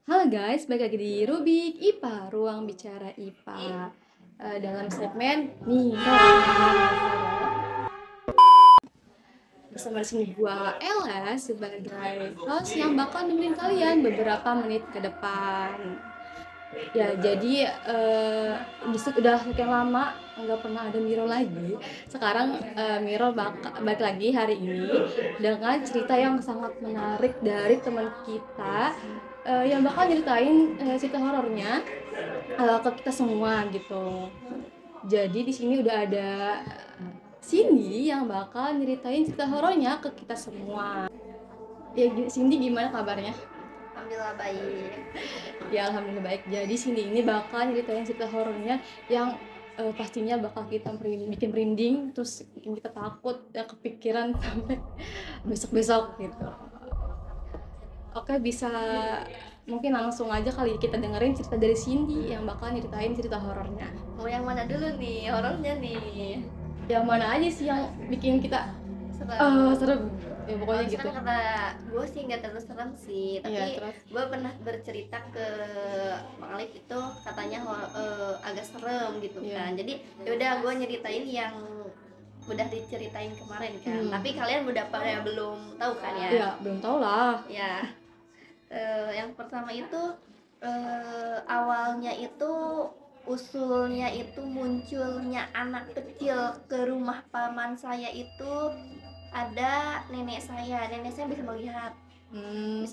Halo guys, balik lagi di Rubik IPA, Ruang Bicara IPA. Dalam segmen Miro bersama di sini gua Ella sebagai host yang bakal nemenin kalian beberapa menit ke depan. Ya, jadi udah sekian lama nggak pernah ada Miro lagi. Sekarang Miro balik lagi hari ini dengan cerita yang sangat menarik dari teman kita yang bakal nyeritain cerita horornya ke kita semua gitu. Jadi di sini udah ada Cindy yang bakal nyeritain cerita horornya ke kita semua. Ya, Cindy gimana kabarnya? Alhamdulillah baik. Ya alhamdulillah baik. Jadi Cindy ini bakal nyeritain cerita horornya yang pastinya bakal kita bikin merinding, terus bikin kita takut ya, kepikiran sampai besok-besok gitu. Oke, bisa mungkin langsung aja kali kita dengerin cerita dari Cindy yang bakal nyeritain cerita horornya. Mau yang mana dulu nih horornya nih? Yang mana aja sih yang bikin kita Serem. serem? Ya pokoknya gitu. Serem kata gue sih nggak terlalu serem sih, tapi Iya, gue pernah bercerita ke Bang Alif itu katanya agak serem gitu kan. Jadi yaudah gue nyeritain yang udah diceritain kemarin kan. Tapi kalian udah pada belum tahu kan ya? Iya, belum tahu lah. Ya. Yang pertama itu awalnya itu usulnya itu munculnya anak kecil ke rumah paman saya itu ada nenek saya bisa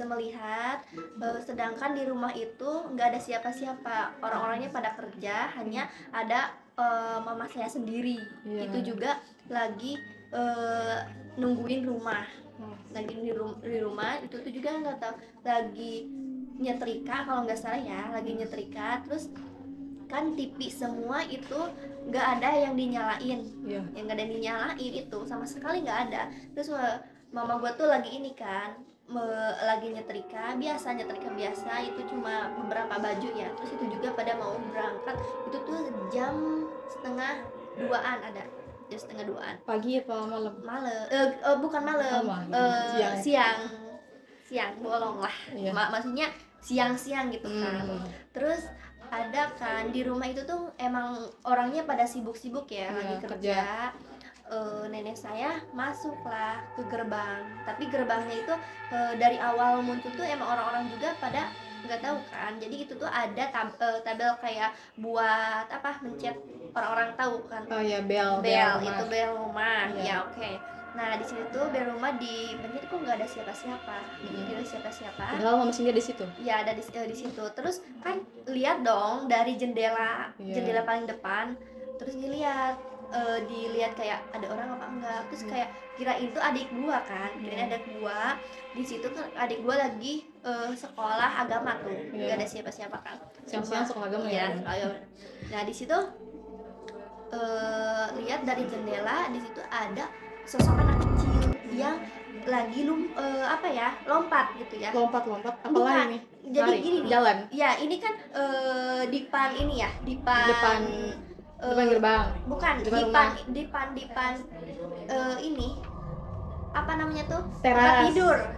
melihat sedangkan di rumah itu nggak ada siapa-siapa, orang-orangnya pada kerja, hanya ada mama saya sendiri. Itu juga lagi nungguin rumah, lagi di rumah itu tuh juga nggak tahu lagi nyetrika, kalau nggak salah ya lagi nyetrika. Terus kan TV semua itu nggak ada yang dinyalain, yang nggak ada yang dinyalain itu sama sekali nggak ada. Terus mama gue tuh lagi ini kan lagi nyetrika biasa itu cuma beberapa baju ya. Terus itu juga pada mau berangkat, itu tuh jam setengah duaan, ada jam setengah duaan. Pagi apa malam? Bukan malam, siang bolong lah. Maksudnya siang gitu kan. Terus ada kan di rumah itu tuh emang orangnya pada sibuk-sibuk ya, lagi kerja. Nenek saya masuklah ke gerbang, tapi gerbangnya itu dari awal muncul tuh emang orang-orang juga pada nggak tahu kan. Jadi itu tuh ada tabel kayak buat apa, mencet orang-orang tahu kan. Bel itu bel rumah. Ya oke. Nah di situ tuh bel rumah dipencet kok nggak ada siapa-siapa. Tidak ada siapa-siapa. Padahal mama sendiri di situ. Ya ada di situ. Terus kan lihat dong dari jendela paling depan. Terus dilihat kayak ada orang apa enggak. Terus kayak kirain itu adik gua kan, kirain adik gua di situ kan. Adik gua lagi sekolah agama tuh, nggak ada siapa-siapa kan. Siang-siang sekolah agama ya. Nah di situ lihat dari jendela, di situ ada sosok anak kecil yang lagi lompat gitu ya. Lompat apalah ini? Jadi gini nih, jalan ya ini kan dipan ini ya, dipan gerbang. Bukan, dipan ini apa namanya tuh, teras.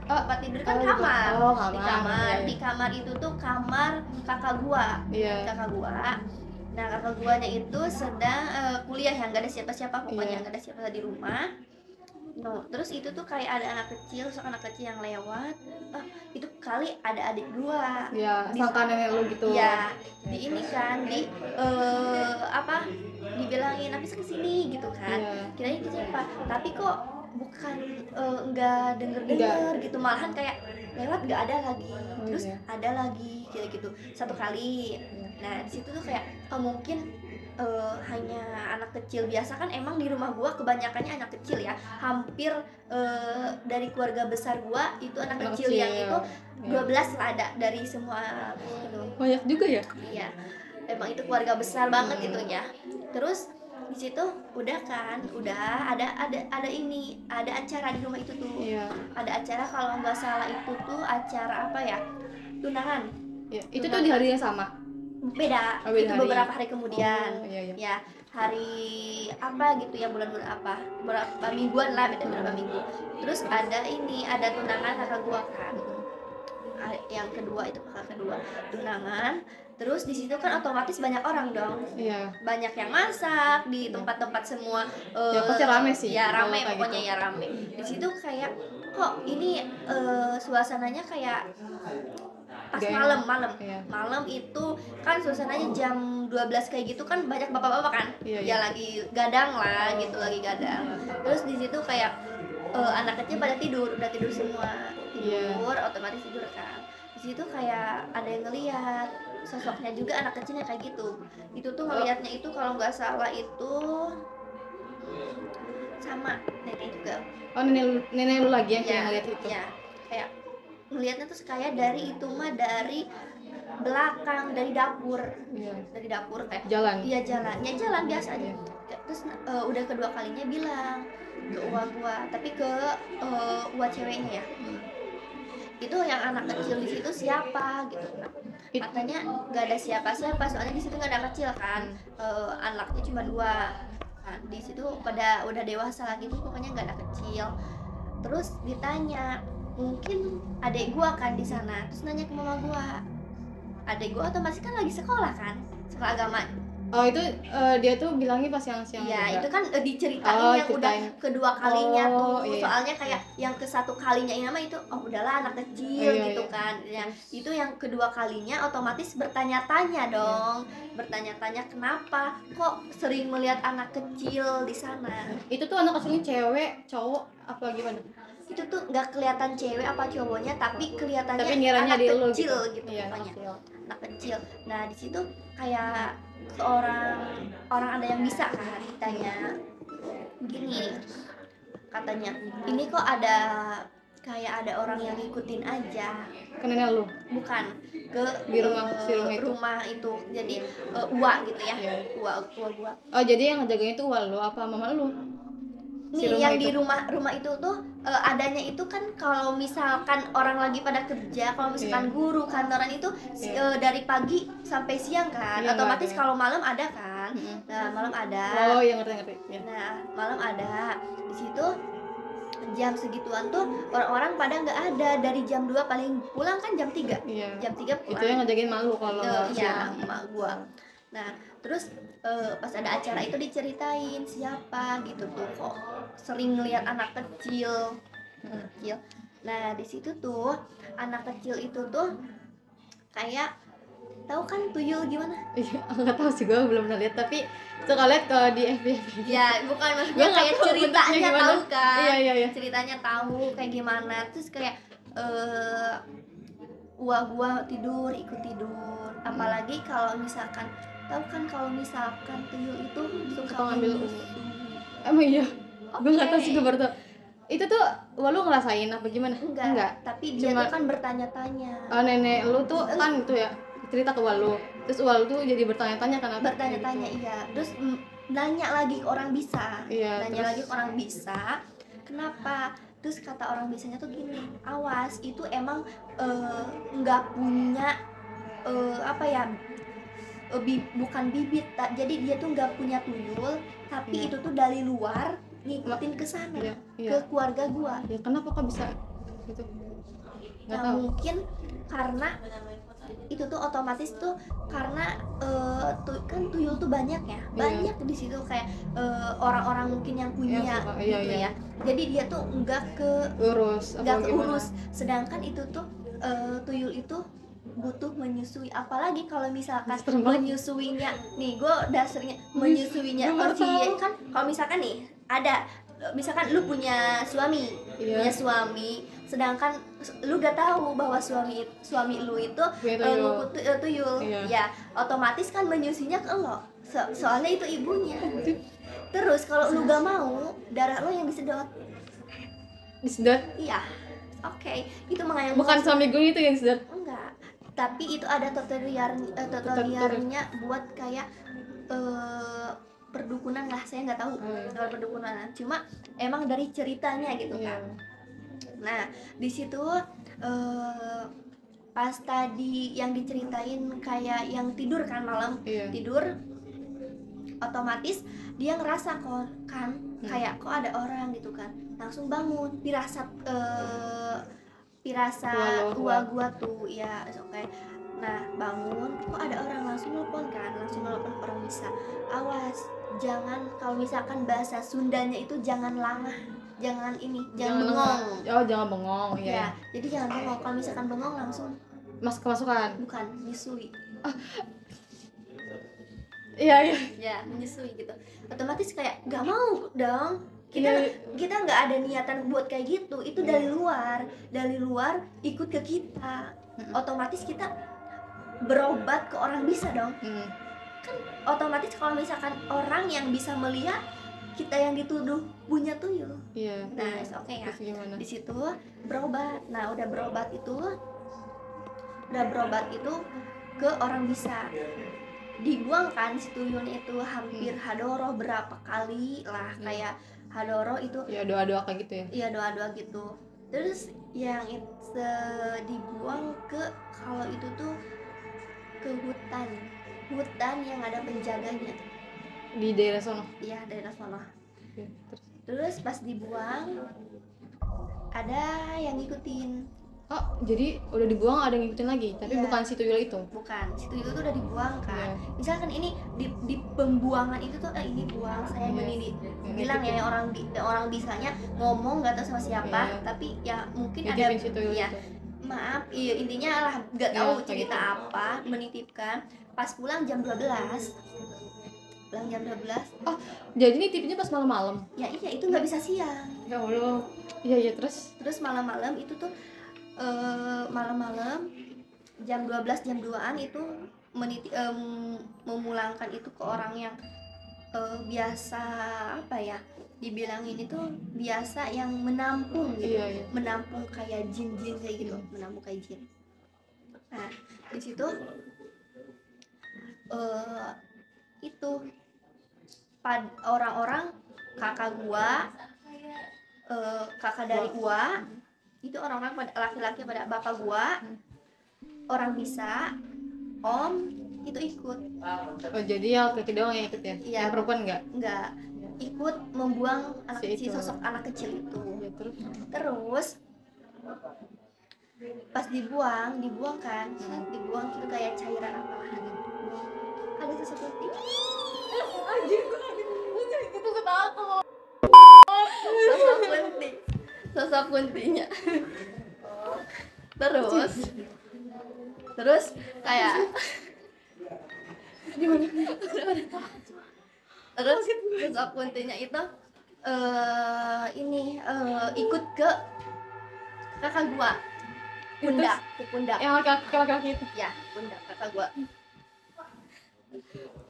Tempat tidur kan kamar. Kamar. Di kamar itu tuh kamar kakak gua. Nah kakak guanya itu sedang kuliah, yang gak ada siapa-siapa pokoknya, gak ada siapa di rumah. No, terus itu tuh kayak ada anak kecil yang lewat. Itu kali ada adik gua. Sangka nenek lu gitu. Ya, di ini kan dibilangin habis kesini gitu kan. Kirain itu siapa, tapi kok bukan nggak denger gitu, malahan kayak lewat nggak ada lagi. Terus ada lagi kayak gitu satu kali. Nah di situ tuh kayak mungkin hanya anak kecil biasa kan. Emang di rumah gua kebanyakannya anak kecil ya, hampir dari keluarga besar gua itu anak kecil yang itu 12 lah ada dari semua itu. Banyak juga ya? Iya, emang itu keluarga besar banget itunya. Terus di situ udah ada ini, ada acara di rumah itu tuh. Ada acara, kalau nggak salah itu tuh acara apa ya, tunangan. Itu tuh di hari yang sama? Beda, itu beberapa hari kemudian. Ya hari apa gitu ya, bulan apa, berapa mingguan lah, beda berapa minggu. Terus ada tunangan kakak gua kan. yang kedua itu kakak kedua tunangan. Terus di situ kan otomatis banyak orang dong, Iya. banyak yang masak di tempat-tempat semua. Ya pasti rame sih. Ya kalau rame kayak pokoknya gitu. ya rame. Di situ kayak kok ini suasananya kayak pas Gak malam enak. Iya. malam itu kan suasananya jam 12 kayak gitu kan banyak bapak-bapak kan, Iya, ya iya. lagi gadang lah gitu, lagi gadang. Terus di situ kayak anak kecil pada tidur, udah tidur semua, Iya. tidur otomatis tidur kan. Di situ kayak ada yang ngelihat sosoknya juga, anak kecilnya kayak gitu. Itu tuh ngelihatnya itu kalau nggak salah itu sama nenek juga. Oh, nenek lu lagi yang Ya, kayak ngeliat itu. ya, kayak ngelihatnya tuh kayak dari itu mah dari belakang, dari dapur, Iya. dari dapur kayak Jalan. iya jalannya jalan biasa aja. Terus udah kedua kalinya bilang ke gua tapi ke uwa ceweknya ya, itu yang anak kecil di situ siapa gitu. Nah, katanya nggak ada siapa-siapa soalnya di situ nggak ada kecil kan, anaknya cuma 2 kan. Di situ pada udah dewasa lagi tuh pokoknya nggak ada kecil. Terus ditanya mungkin adek gua kan di sana, terus nanya ke mama gua, adek gua otomatis kan lagi sekolah kan, sekolah agama. Oh, itu dia tuh bilangnya pas yang siang Iya, juga. itu kan diceritain Oh, yang ceritain. udah kedua kalinya Oh, tuh. iya. Soalnya kayak yang ke satu kalinya ini mah itu oh udahlah anak kecil Iya, gitu iya. kan. Ya, itu yang kedua kalinya otomatis bertanya-tanya dong. Bertanya-tanya kenapa kok sering melihat anak kecil di sana. Itu tuh anak kecilnya cewek, cowok, apa gimana? Itu tuh nggak kelihatan cewek apa cowoknya, tapi kelihatannya Tapi ngiranya anak di lu kecil gitu. gitu Iya, pokoknya. kecil. Anak kecil. Nah, di situ kayak orang ada yang bisa kan ditanya begini, katanya ini kok ada kayak ada orang yang ngikutin aja, Ke nenek lu. bukan ke Di rumah si rumah itu. jadi uwa gitu ya. Iya. Uwa gua Oh, jadi yang ngejagain itu wal lu apa mama lu? Si nih rumah yang itu. di rumah itu tuh adanya itu kan kalau misalkan orang lagi pada kerja, kalau misalkan Iya. guru kantoran itu Iya. dari pagi sampai siang kan, Iya, otomatis nggak ada. kalau malam ada kan. Mm-mm. Nah, malam ada. Oh, yang ngerti. Ya. Nah, malam ada. Di situ jam segituan tuh orang-orang pada nggak ada, dari jam 2 paling pulang kan jam 3. Iya. Jam 3 pulang. Itu yang ngejagain malu kalau Iya, siang. emak gua. Nah, terus pas ada acara itu diceritain siapa gitu tuh kok sering ngelihat anak kecil. Nah, di situ tuh anak kecil itu tuh kayak tahu kan tuyul gimana? Iya, nggak tahu sih, gue belum pernah lihat, tapi suka lihat kalau di FB. Ya, bukan maksudnya Gua nggak kayak tahu bentuknya ceritanya gimana. tahu kan? Iya. Ceritanya tahu kayak gimana, terus kayak gua tidur ikut tidur, apalagi kalau misalkan tahu kan kalau misalkan tuyul itu suka ngambil menyusui. Emang iya? Gue nggak tahu Oke. sih, gue baru tahu. Itu tuh lu ngerasain apa gimana? Enggak, tapi dia Cuma- tuh kan bertanya-tanya. Nenek lu tuh kan itu ya cerita ke Walu, terus Walu tuh jadi bertanya-tanya kan apa? Bertanya-tanya iya, terus nanya lagi ke orang bisa. Iya, Nanya terus- lagi ke orang bisa, kenapa? Terus kata orang bisanya tuh gini, awas itu emang nggak punya apa ya, bukan bibit, jadi dia tuh nggak punya tuyul, tapi Iya. itu tuh dari luar ngikutin ke sana, Iya, iya. ke keluarga gua. Ya kenapa kok bisa gitu? Nggak Nah, tahu. mungkin karena itu tuh otomatis tuh karena kan tuyul tuh banyak ya, banyak di situ kayak orang-orang mungkin yang punya Yang suka, iya, gitu iya. ya. Jadi dia tuh nggak Urus apa nggak gimana? keurus. Sedangkan itu tuh tuyul itu butuh menyusui, apalagi kalau misalkan Serem banget. menyusuinya nih, gue dasarnya menyusuinya Gua baru tahu. kan kalau misalkan nih ada misalkan lu punya suami, Iya. sedangkan lu gak tahu bahwa suami lu itu Punya tuyul. ngukut tuyul, Iya. ya otomatis kan menyusinya ke lo, soalnya itu ibunya. Terus kalau lu gak mau, darah lo yang disedot. Disedot? Iya, oke, itu makanya gua Bukan suami gue itu yang disedot. enggak, tapi itu ada tutorialnya buat kayak perdukunan lah, saya nggak tahu soal perdukunan, cuma emang dari ceritanya gitu Iya. kan. Nah, di situ pas tadi yang diceritain kayak yang tidur kan malam, Iya. tidur otomatis dia ngerasa kok kan kayak kok ada orang gitu kan, langsung bangun, firasat pirasa Gua gua tuh ya oke. Nah bangun kok ada orang, langsung nelpon kan, langsung nelpon orang bisa, awas jangan, kalau misalkan bahasa Sundanya itu jangan langah, jangan ini, jangan bengong. Oh, jangan bengong. Iya Ya ya. jadi jangan bengong, kalau misalkan bengong langsung Kemasukan. bukan nyusui. Iya iya. Ya menyusui gitu, otomatis kayak gak mau dong, kita Iya. kita nggak ada niatan buat kayak gitu, itu dari luar ikut ke kita, otomatis kita berobat ke orang bisa dong. Kan otomatis kalau misalkan orang yang bisa melihat, kita yang dituduh punya tuyul. Iya. Nah oke ya, Terus gimana? di situ berobat. Nah udah berobat itu ke orang bisa, dibuang kan si tuyulnya itu, hampir hadoroh berapa kali lah, kayak hadoroh itu Ya doa-doa kayak gitu ya. iya doa-doa gitu. Terus yang dibuang ke, kalau itu tuh ke hutan yang ada penjaganya, Di daerah sono. iya daerah sana. Oke, Terus pas dibuang ada yang ngikutin, Oh, jadi udah dibuang ada yang ngikutin lagi, tapi Iya. bukan si tuyul itu. bukan si tuyul itu udah dibuang kan. Iya. Misalkan ini di pembuangan itu tuh ini buang saya Iya. begini, Yang bilang ngikutin. ya orang bisanya ngomong nggak tahu sama siapa, Iya. tapi ya mungkin Nitipin ada si tuyul ya itu. maaf, iya intinya lah nggak Iya, tahu kayak cerita gitu. apa, menitipkan. Pas pulang jam 12, Jadi nitipinnya pas malam-malam. ya iya itu nggak bisa siang. Ya Allah. Iya iya, terus Terus malam-malam itu tuh malam-malam jam 12 jam 2-an itu memulangkan itu ke orang yang biasa, apa ya dibilangin itu, biasa yang menampung gitu. Iya, iya. Menampung kayak jin-jin kayak gitu, menampung kayak jin. Nah di situ itu orang-orang kakak gua, kakak dari gua itu, orang-orang pada laki-laki pada bapak gua, orang bisa, om itu ikut. Oh, jadi yang laki doang yang ikut ya? Iya. Yang perempuan enggak? Nggak ikut membuang anak Si kecil, itu. sosok anak kecil itu. Ya, Terus pas dibuang kan, dibuang itu kayak cairan apa gitu, ada sosok kunti. Anjir, gue gitu ketawa. sosok kuntinya. terus kayak terus sosok kuntinya itu ikut ke kakak gua, pundak, ke pundak Yang laki-laki itu. ya, pundak kakak gua.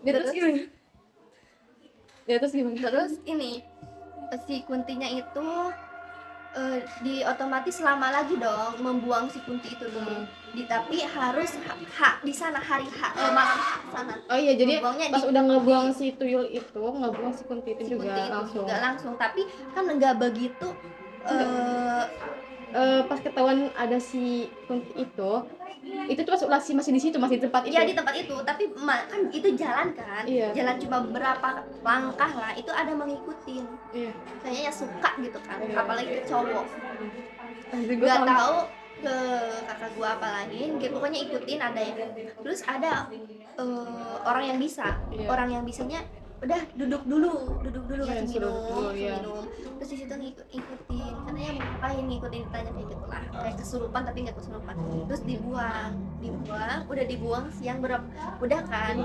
Ya, terus gimana? Terus ini si kuntinya itu otomatis lama lagi dong membuang si kunti itu dulu. Tapi harus di sana hari malam sana. Oh iya, jadi Ngebuangnya pas di- udah ngebuang si tuyul itu, ngebuang si kunti itu si juga kunti itu langsung. nggak langsung, tapi kan nggak begitu. Pas ketahuan ada si kunti itu tuh masih di situ, masih di tempat itu. Ya di tempat itu, tapi kan itu jalan kan, Iya. jalan cuma berapa langkah lah, itu ada mengikutin, Iya. kayaknya suka gitu kan, Iya. apalagi ke cowok. Anjir, gua Nggak tahu ke kakak gua apa lagi, gitu, pokoknya ikutin ada ya. Terus ada orang yang bisa, Iya. orang yang bisanya udah duduk dulu Iya, kasih suruh minum, dulu, iya. terus di situ ikutin, karena yang ngapain ngikutin ditanya kayak gitu lah, kayak kesurupan tapi nggak kesurupan. Terus dibuang, udah dibuang siang udah kan,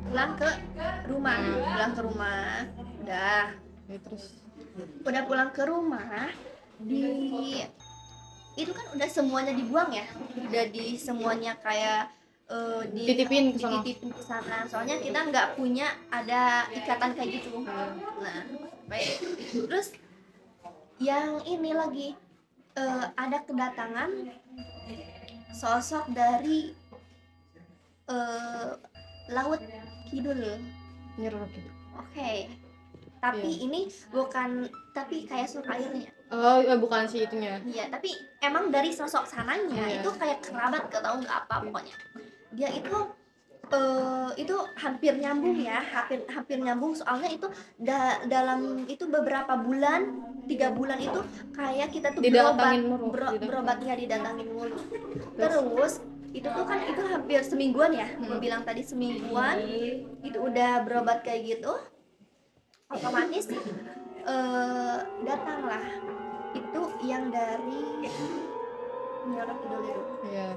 pulang ke rumah, udah Ya, terus pulang ke rumah, itu kan udah semuanya dibuang ya, udah di semuanya kayak Titipin ke sono. dititipin ke sana, soalnya kita nggak punya ada ikatan kayak gitu. Nah baik, terus yang ini lagi ada kedatangan sosok dari laut kidul. nyerok gitu. Oke. Tapi Iya. ini bukan, tapi kayak suruh airnya. Oh, bukan si itunya. Iya, tapi emang dari sosok sananya Iya. itu kayak kerabat, gak tau nggak apa pokoknya. Dia itu itu hampir nyambung ya, hampir nyambung, soalnya itu dalam itu beberapa bulan, 3 bulan itu kayak kita tuh Didatangin mulu, didatangin. berobatnya didatangin mulu. Terus? Terus itu tuh kan itu hampir semingguan ya, gue bilang tadi semingguan itu udah berobat kayak gitu, otomatis datanglah itu yang dari Nyi Roro Kidul itu. Iya.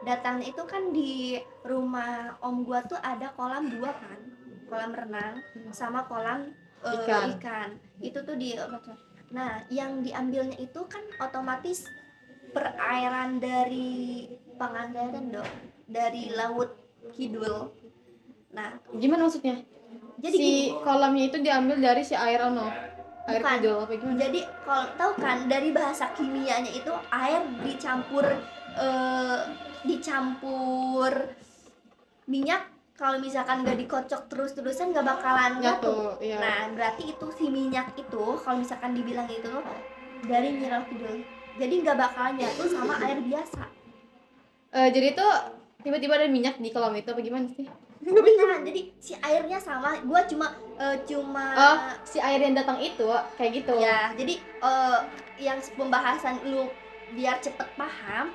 Datangnya itu kan di rumah om gua tuh ada kolam 2 kan, kolam renang sama kolam ikan. Itu tuh nah yang diambilnya itu kan otomatis perairan dari Pangandaran dong, dari laut kidul. Nah Gimana maksudnya? jadi Si gini, kolamnya itu diambil dari si air ono. Air bukan. kidul apa gimana? Jadi kalau tahu kan dari bahasa kimianya itu air dicampur minyak, kalau misalkan nggak dikocok terus-terusan nggak bakalan nyatu. Iya. Nah berarti itu si minyak itu kalau misalkan dibilang itu dari Nyi Roro Kidul, jadi nggak bakalan nyatu sama air biasa. Jadi tuh tiba-tiba ada minyak di kolam itu apa gimana sih? Nah jadi si airnya sama, gua cuma Oh, si air yang datang itu kayak gitu. ya jadi yang pembahasan lu biar cepet paham.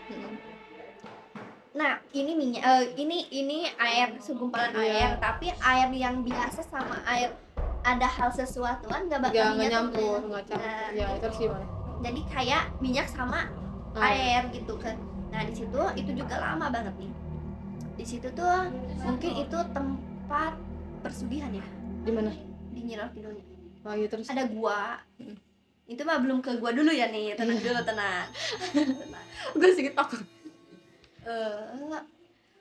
Nah ini minyak, ini air, segumpalan air, tapi air yang biasa sama air ada hal sesuatuan nggak bakal nggak nyampur, nggak campur. Nah, Ya terus gimana? jadi kayak minyak sama air gitu kan. Nah di situ itu juga lama banget nih. Di situ tuh mungkin itu tempat persugihan ya. Di mana? Di Nyi Roro Kidulnya. Oh iya terus. Ada gua. Itu mah belum ke gua dulu ya nih, tenang dulu, tenang. Gue sedikit takut.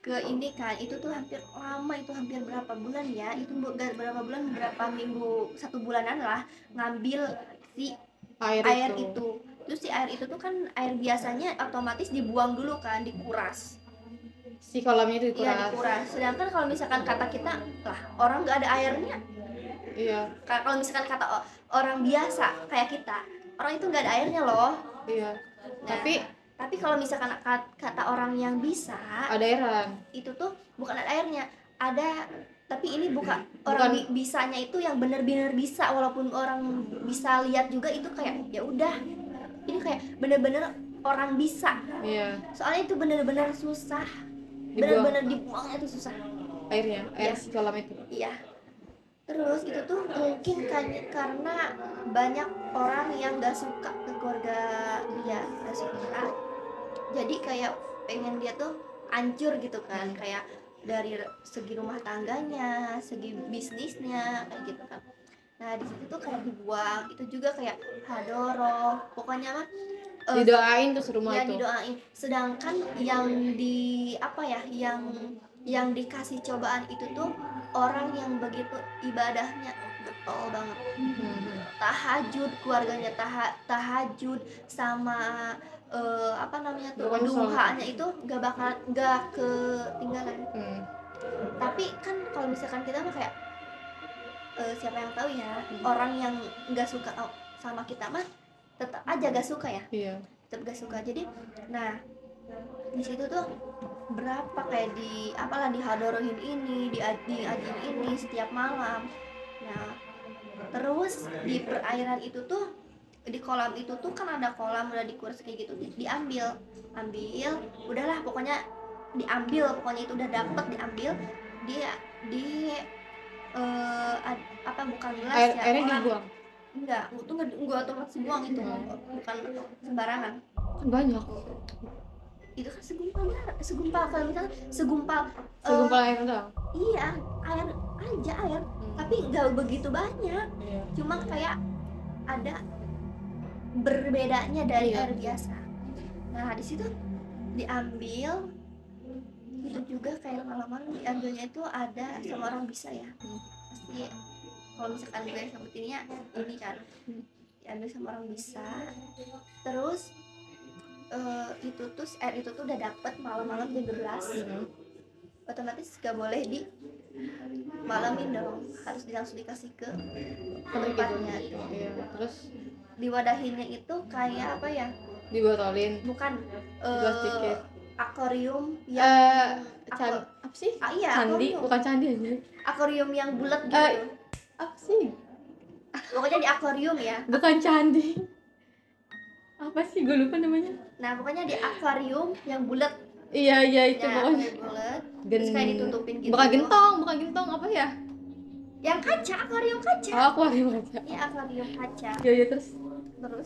Ke ini kan itu tuh hampir lama, itu hampir berapa bulan ya, itu berapa bulan, berapa minggu, 1 bulanan lah ngambil si air itu. Terus si air itu tuh kan air biasanya otomatis dibuang dulu kan, dikuras. Si kolamnya itu dikuras. Iya dikuras. Sedangkan kalau misalkan kata kita lah orang nggak ada airnya. Iya. Kalau misalkan kata orang biasa kayak kita, orang itu nggak ada airnya loh. Iya. Nah, tapi kalau misalkan kata orang yang bisa, ada airan. Itu tuh bukan ada airnya, ada, tapi ini bukan orang bisanya itu yang bener-bener bisa, walaupun orang bisa lihat juga itu kayak ya udah, ini kayak bener-bener orang bisa. Iya. Soalnya itu bener-bener susah, bener-bener dibuangnya itu susah airnya, air si kolam itu. Iya. Terus itu tuh mungkin karena banyak orang yang gak suka ke keluarga dia, gak suka, jadi kayak pengen dia tuh hancur gitu kan, kayak dari segi rumah tangganya, segi bisnisnya kayak gitu kan. Nah di situ tuh kayak dibuang, itu juga kayak hadoro, pokoknya mah didoain tuh serumah ya, itu. Didoain. Sedangkan yang di apa ya, yang dikasih cobaan itu tuh orang yang begitu ibadahnya getol banget, tahajud, keluarganya tahajud sama apa namanya tuh, duhanya itu gak ketinggalan. Tapi kan kalau misalkan kita mah kayak siapa yang tahu ya, orang yang nggak suka sama kita mah tetap aja gak suka ya. Iya. Tetap gak suka. Jadi nah di situ tuh berapa kayak di apalah, dihadorohin ini, diajin ini setiap malam. Nah terus di perairan itu tuh, di kolam itu tuh kan ada kolam udah dikuras kayak gitu, diambil udahlah pokoknya diambil, pokoknya itu udah dapet, diambil dia di apa, bukan gelas ya, airnya dibuang. Enggak, itu enggak otomatis buang itu, bukan sembarangan. Kan banyak. Itu kan segumpal kalau misalnya segumpal air doang. Iya, air aja air, tapi nggak begitu banyak. Cuma kayak ada berbedanya dari air biasa. Nah di situ diambil, itu juga kayak lama-lama diambilnya itu ada sama orang bisa ya, pasti kalau misalkan gue sebutinnya ini kan, diambil sama orang bisa. Terus itu tuh air itu tuh udah dapet malam-malam jam 12, otomatis gak boleh di malamin dong, harus langsung dikasih ke tempatnya gitu. Terus diwadahinnya itu kayak apa ya, dibotolin, bukan plastikin, akuarium yang apa sih? Iya, Candi, akuarium. bukan candi aja. Akuarium yang bulat gitu. Apa sih? Pokoknya di akuarium ya. Bukan candi. Apa sih? Gue lupa namanya. Nah, pokoknya di akuarium yang bulat. Iya itu Ya, pokoknya. bulat. Terus kayak ditutupin gitu. Bukan gentong apa ya? Yang kaca, akuarium kaca. Oh, akuarium aja. Iya, akuarium kaca. Iya terus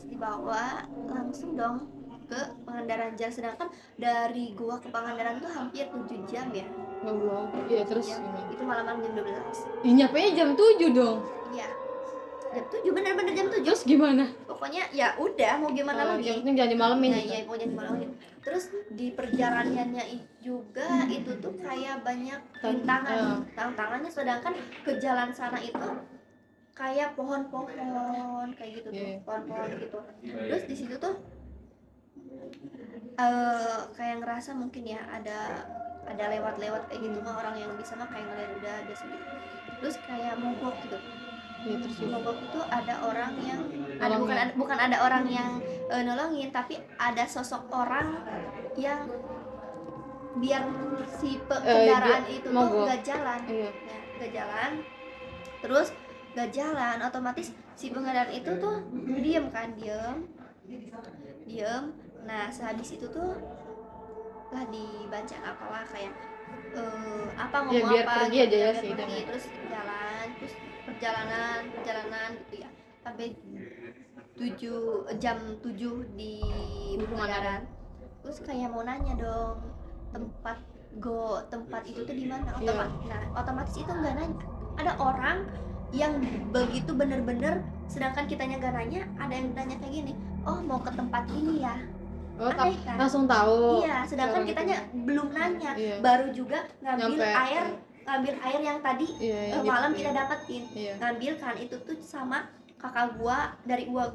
Dibawa langsung dong ke Pangandaran Jaya, sedangkan dari gua ke Pangandaran tuh hampir 7 jam ya. Allah. Iya terus Jam. gimana? Itu malam jam 12. Ih, nyampenya jam 7 dong. Iya. Jam 7, bener-bener jam 7. Terus gimana? Pokoknya ya udah, mau gimana lagi. Yang penting jangan dimalamin. Iya, pokoknya dimalangin. Terus di perjalanannya juga itu tuh kayak banyak tantangannya, sedangkan ke jalan sana itu kayak pohon-pohon kayak gitu tuh, pohon-pohon gitu. Terus di situ tuh kayak ngerasa mungkin ya ada lewat-lewat kayak gitu mah, orang yang bisa mah kayak ngeliat udah ada sendiri. Terus kayak mogok gitu. Ya, terus mogok itu ada orang yang bukan ada orang yang nolongin, tapi ada sosok orang yang biar si kendaraan itu tuh nggak jalan. Nggak jalan. Terus nggak jalan, otomatis si pengendara itu tuh diem. Nah, sehabis itu tuh lah dibaca apalah kayak ngomong ya, biar apa pergi gitu, aja ya biar sih, pergi. Terus jalan, terus perjalanan gitu ya, sampai jam 7 di Pangandaran. Terus kayak mau nanya dong, tempat itu tuh di mana? Nah, otomatis itu nggak nanya. Ada orang yang begitu bener-bener, sedangkan kitanya nggak nanya, ada yang nanya kayak gini, oh mau ke tempat ini ya. Aneh kan? Langsung tahu. Iya, sedangkan kitanya belum nanya, baru juga ngambil air yang tadi malam kita dapetin. Ngambil kan itu tuh sama kakak gua dari gua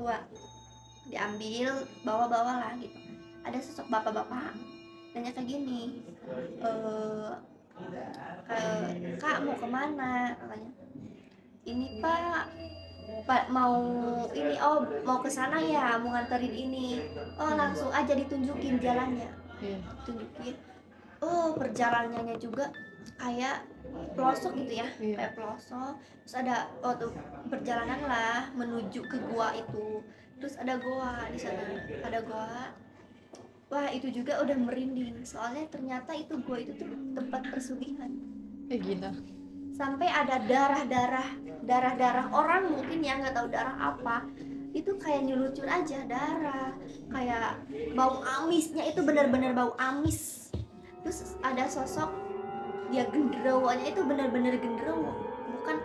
diambil, bawa lah gitu. Ada sosok bapak-bapak nanya kayak gini, Kak mau kemana? Katanya, ini Pak mau ini, mau ke sana ya, mau nganterin ini. Langsung aja ditunjukin jalannya. Tunjukin. Perjalanannya juga kayak pelosok gitu ya, kayak pelosok. Terus ada tuh perjalanan lah menuju ke gua itu. Terus ada goa di sana, ada goa. Wah, itu juga udah merinding, soalnya ternyata itu gua itu tuh tempat persugihan. Gila. Sampai ada darah orang mungkin yang nggak tahu darah apa, itu kayak nyulucur aja darah, kayak bau amisnya itu benar-benar bau amis. Terus ada sosok dia genderowanya itu benar-benar genderowo, bukan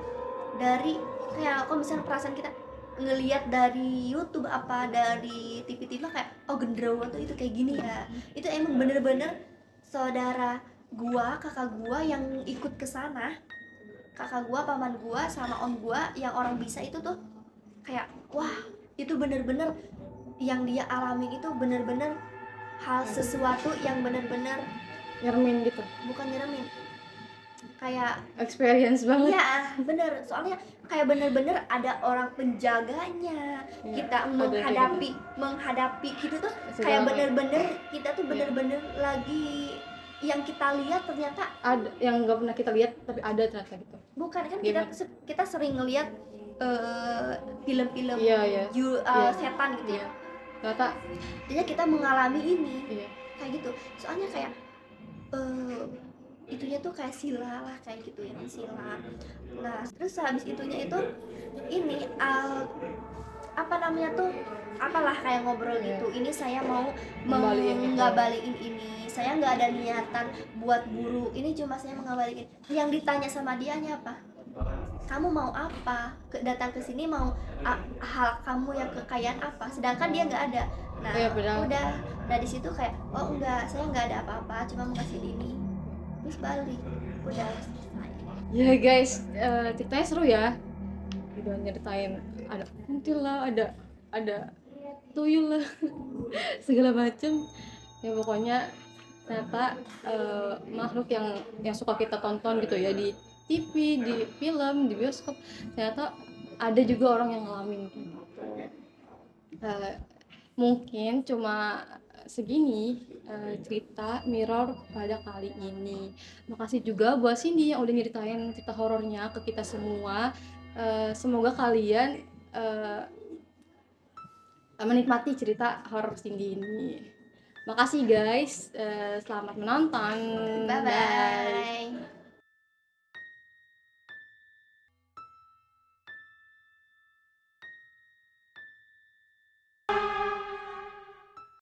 dari kayak kalau misalnya perasaan kita ngelihat dari YouTube apa dari TV kayak genderowo tuh itu kayak gini ya. Itu emang bener-bener saudara gua, kakak gua yang ikut ke sana. Kakak gua, paman gua, sama om gua yang orang bisa itu tuh kayak wah, itu bener-bener yang dia alamin itu bener-bener hal sesuatu yang bener-bener nyeremin gitu. Bukan nyeremin, kayak experience banget. Iya, bener. Soalnya kayak bener-bener ada orang penjaganya. Kita menghadapi gitu tuh kayak bener-bener kita tuh bener-bener lagi yang kita lihat ternyata ada yang nggak pernah kita lihat tapi ada ternyata gitu. Bukan kan kita sering ngelihat film-film setan gitu ya. Ternyata kita mengalami ini kayak gitu. Soalnya kayak itunya tuh kayak sila lah kayak gitu ya, sila. Nah terus habis itunya itu ini apa namanya tuh apalah kayak ngobrol gitu. Ini saya mau ngembaliin ini, saya nggak ada niatan buat buru ini, cuma saya mengembalikan. Yang ditanya sama dianya apa, kamu mau apa, datang ke sini mau hal kamu yang kekayaan apa, sedangkan dia nggak ada. Nah udah dari situ kayak enggak, saya nggak ada apa-apa, cuma mau kasih ini, terus balik, udah selesai. Ya guys, ceritanya seru ya. Udah nyeritain ada kuntil lah, ada tuyul lah, segala macem. Ya pokoknya ternyata makhluk yang suka kita tonton gitu ya di TV, di film, di bioskop, ternyata ada juga orang yang ngalamin gitu. Mungkin cuma segini cerita Mirror pada kali ini. Makasih juga buat Cindy yang udah nyeritain cerita horornya ke kita semua. Semoga kalian menikmati cerita horor Cindy ini. Makasih guys, selamat menonton. Bye bye.